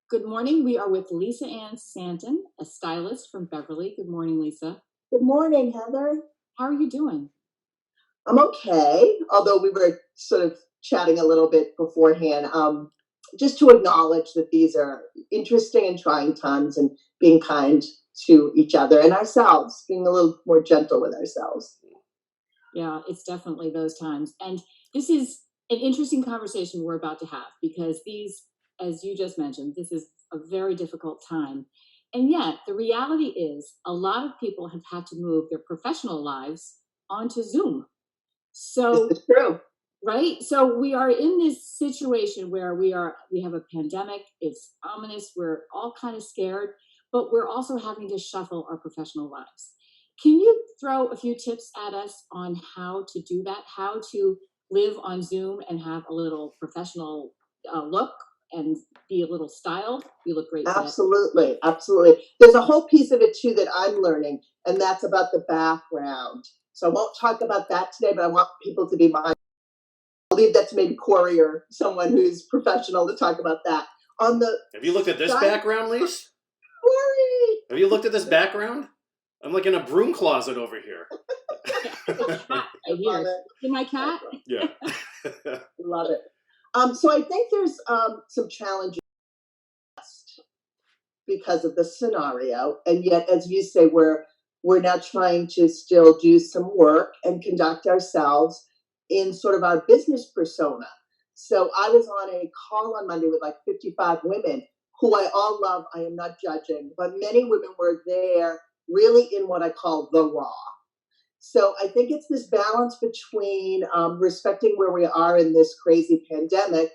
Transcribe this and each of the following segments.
Good morning. We are with Lisa Ann Santin, a stylist from Beverly. Good morning, Lisa. Good morning, Heather. How are you doing? I'm okay, although we were sort of chatting a little bit beforehand. Just to acknowledge that these are interesting and trying times and being kind to each other and ourselves, being a little more gentle with ourselves. Yeah, it's definitely those times. And this is an interesting conversation we're about to have because these, as you just mentioned, this is a very difficult time. And yet, the reality is a lot of people have had to move their professional lives onto Zoom. This So is true. right, so we are in this situation where we have a pandemic. It's ominous. We're all kind of scared, but we're also having to shuffle our professional lives. Can you throw a few tips at us on how to do that, how to live on Zoom and have a little professional look and be a little styled? You look great today. Absolutely, absolutely. There's a whole piece of it too that I'm learning, and that's about the background. So I won't talk about that today, but I want people to be mindful. I'll leave that to maybe Corey or someone who's professional to talk about that. On the Have you looked at this background, Lise? Corey! Have you looked at this background? I'm like in a broom closet over here. Cat right here. See my cat? Yeah. Love it. So I think there's some challenges because of the scenario, and yet, as you say, we're now trying to still do some work and conduct ourselves in sort of our business persona. So I was on a call on Monday with like 55 women who I all love. I am not judging, but many women were there really in what I call the raw. So I think it's this balance between respecting where we are in this crazy pandemic,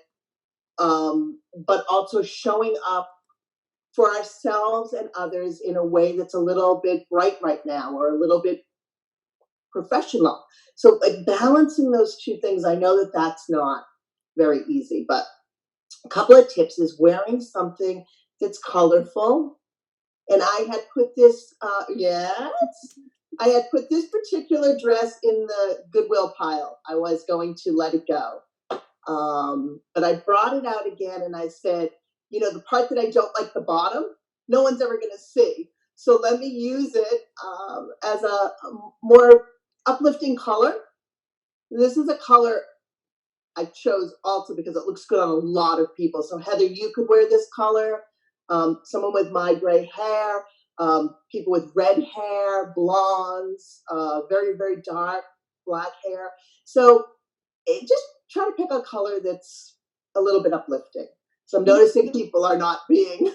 but also showing up for ourselves and others in a way that's a little bit bright right now or a little bit professional. So like balancing those two things, I know that that's not very easy, but a couple of tips is wearing something that's colorful. And I had put this, yes, I had put this particular dress in the Goodwill pile. I was going to let it go. But I brought it out again and I said, you know, the part that I don't like the bottom, no one's ever going to see. So let me use it as a more uplifting color. This is a color I chose also because it looks good on a lot of people. So Heather, you could wear this color. Someone with my gray hair, people with red hair, blondes, very, very dark black hair. So just try to pick a color that's a little bit uplifting. So I'm noticing people are not being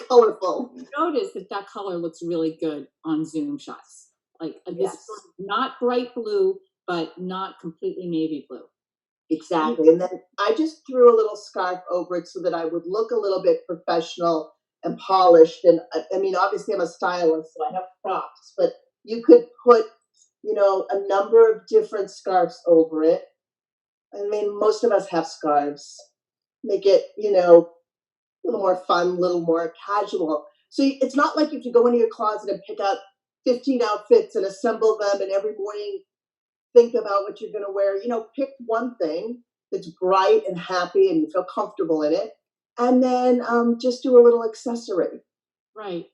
colorful. Notice that color looks really good on Zoom shots. Like this, Yes. not bright blue, but not completely navy blue. Exactly. And then I just threw a little scarf over it so that I would look a little bit professional and polished. And I mean, obviously I'm a stylist, so I have props, but you could put, you know, a number of different scarves over it. I mean, most of us have scarves. Make it, you know, a little more fun, a little more casual. So it's not like you have to go into your closet and pick out 15 outfits and assemble them and every morning think about what you're going to wear. You know, pick one thing that's bright and happy and you feel comfortable in it. And then just do a little accessory. Right.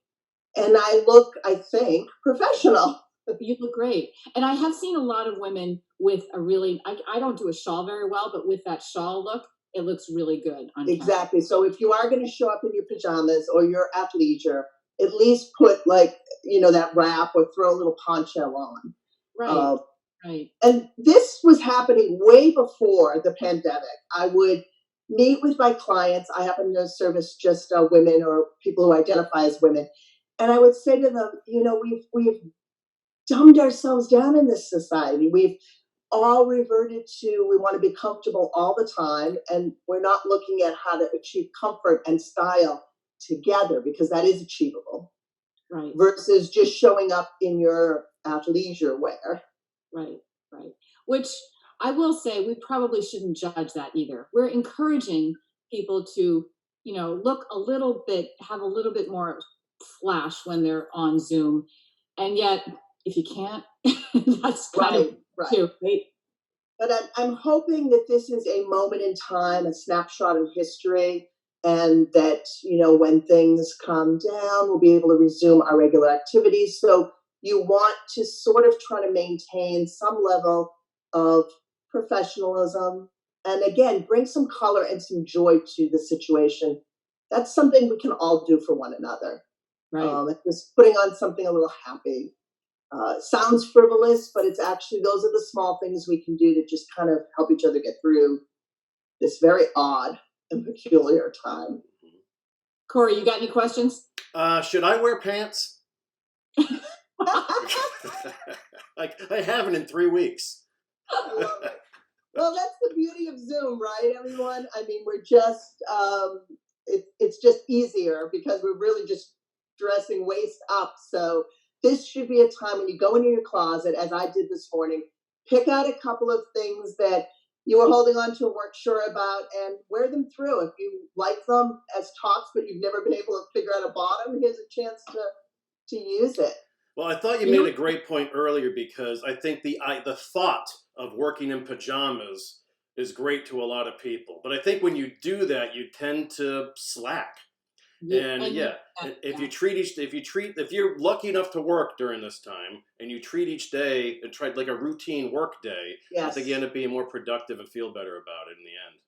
And I look, I think, professional. You look great. And I have seen a lot of women with a really, I don't do a shawl very well, but with that shawl look, it looks really good on Exactly. So if you are going to show up in your pajamas or your athleisure, at least put like, you know, that wrap or throw a little poncho on. Right. Right. And this was happening way before the pandemic. I would meet with my clients. I happen to service just women or people who identify as women. And I would say to them, you know, we've dumbed ourselves down in this society. We've all reverted to we want to be comfortable all the time, and we're not looking at how to achieve comfort and style together because that is achievable. Right. Versus just showing up in your athleisure wear. Right. Right. Which I will say we probably shouldn't judge that either. We're encouraging people to, you know, look a little bit, have a little bit more flash when they're on Zoom. And yet, if you can't, that's kind of too, right? But I'm hoping that this is a moment in time, a snapshot in history, and that, when things calm down, we'll be able to resume our regular activities. So you want to sort of try to maintain some level of professionalism, and again, bring some color and some joy to the situation. That's something we can all do for one another. Right. Just putting on something a little happy. Sounds frivolous, but it's actually, those are the small things we can do to just kind of help each other get through this very odd and peculiar time. Corey, you got any questions? Should I wear pants? Like, I haven't in 3 weeks. I love it. Well, that's the beauty of Zoom, right, everyone? I mean, we're just, it's just easier because we're really just dressing waist up. So this should be a time when you go into your closet, as I did this morning, pick out a couple of things that you were holding on to and weren't sure about, and wear them through. If you like them as tops, but you've never been able to figure out a bottom, here's a chance to use it. Well, I thought you made a great point earlier, because I think the thought of working in pajamas is great to a lot of people. But I think when you do that, you tend to slack. If you're lucky enough to work during this time and you treat each day and try like a routine work day, Yes. I think you end up being more productive and feel better about it in the end.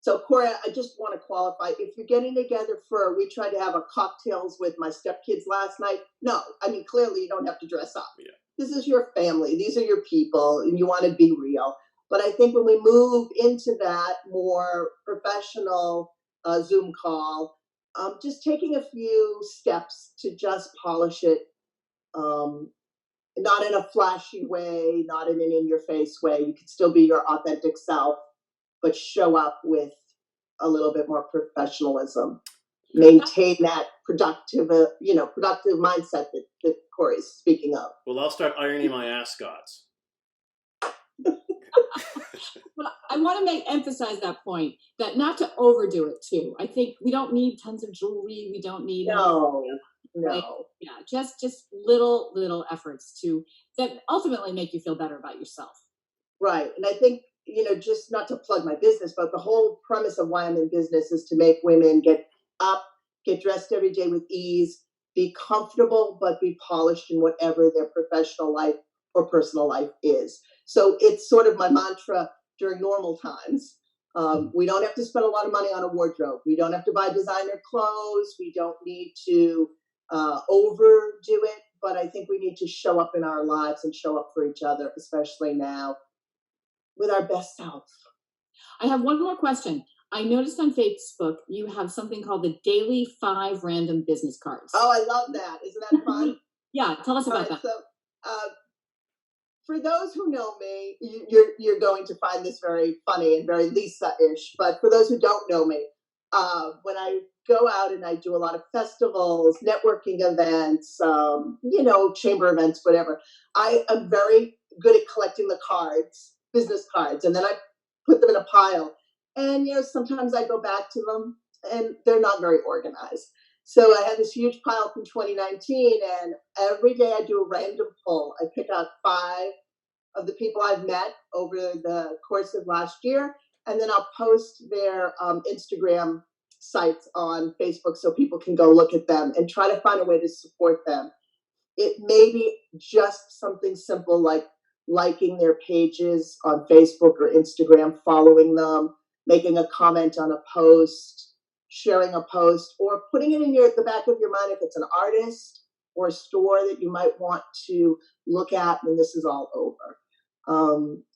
So, Corey, I just want to qualify. If you're getting together we tried to have a cocktails with my stepkids last night. No, I mean, clearly you don't have to dress up. Yeah. This is your family. These are your people, and you want to be real. But I think when we move into that more professional Zoom call, just taking a few steps to just polish it, not in a flashy way, not in an in-your-face way. You can still be your authentic self, but show up with a little bit more professionalism. Maintain that productive mindset that Corey's speaking of. Well, I'll start ironing my ascots. Well, I want to emphasize that point, that not to overdo it too. I think we don't need tons of jewelry. We don't need No. Right? Yeah, just little efforts that ultimately make you feel better about yourself. Right. And I think, just not to plug my business, but the whole premise of why I'm in business is to make women get up, get dressed every day with ease, be comfortable, but be polished in whatever their professional life or personal life is. So it's sort of my mantra during normal times. We don't have to spend a lot of money on a wardrobe. We don't have to buy designer clothes. We don't need to overdo it. But I think we need to show up in our lives and show up for each other, especially now, with our best self. I have one more question. I noticed on Facebook you have something called the Daily 5 Random Business Cards. Oh, I love that. Isn't that fun? Yeah, tell us about that. So, for those who know me, you're going to find this very funny and very Lisa-ish. But for those who don't know me, when I go out and I do a lot of festivals, networking events, chamber events, whatever, I am very good at collecting the cards, business cards, and then I put them in a pile. And, sometimes I go back to them and they're not very organized. So I had this huge pile from 2019, and every day I do a random pull. I pick out 5 of the people I've met over the course of last year, and then I'll post their Instagram sites on Facebook so people can go look at them and try to find a way to support them. It may be just something simple like liking their pages on Facebook or Instagram, following them, making a comment on a post, sharing a post, or putting it in the back of your mind if it's an artist or a store that you might want to look at when this is all over.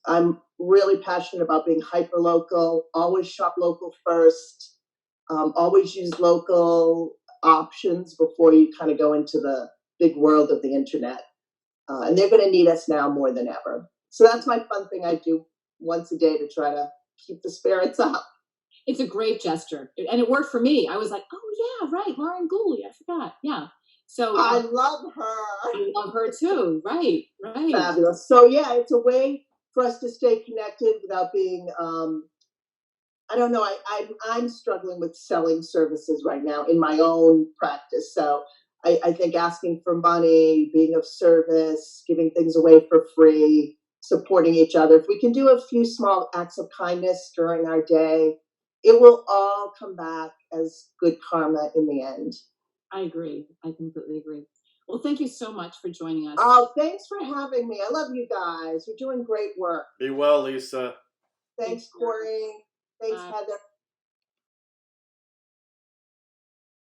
I'm really passionate about being hyper local. Always shop local first. Always use local options before you kind of go into the big world of the internet. And they're going to need us now more than ever. So that's my fun thing I do once a day to try to keep the spirits up. It's a great gesture, and it worked for me. I was like, oh yeah, right, Lauren Gooley, I forgot. Yeah. So I love her. I love her too. Right. Fabulous. So yeah, it's a way for us to stay connected without being I don't know. I'm struggling with selling services right now in my own practice. So I think asking for money, being of service, giving things away for free, supporting each other. If we can do a few small acts of kindness during our day, it will all come back as good karma in the end. I agree. I completely agree. Well, thank you so much for joining us. Oh, thanks for having me. I love you guys. You're doing great work. Be well, Lisa. Thanks, Corey. Thanks, Bye. Heather.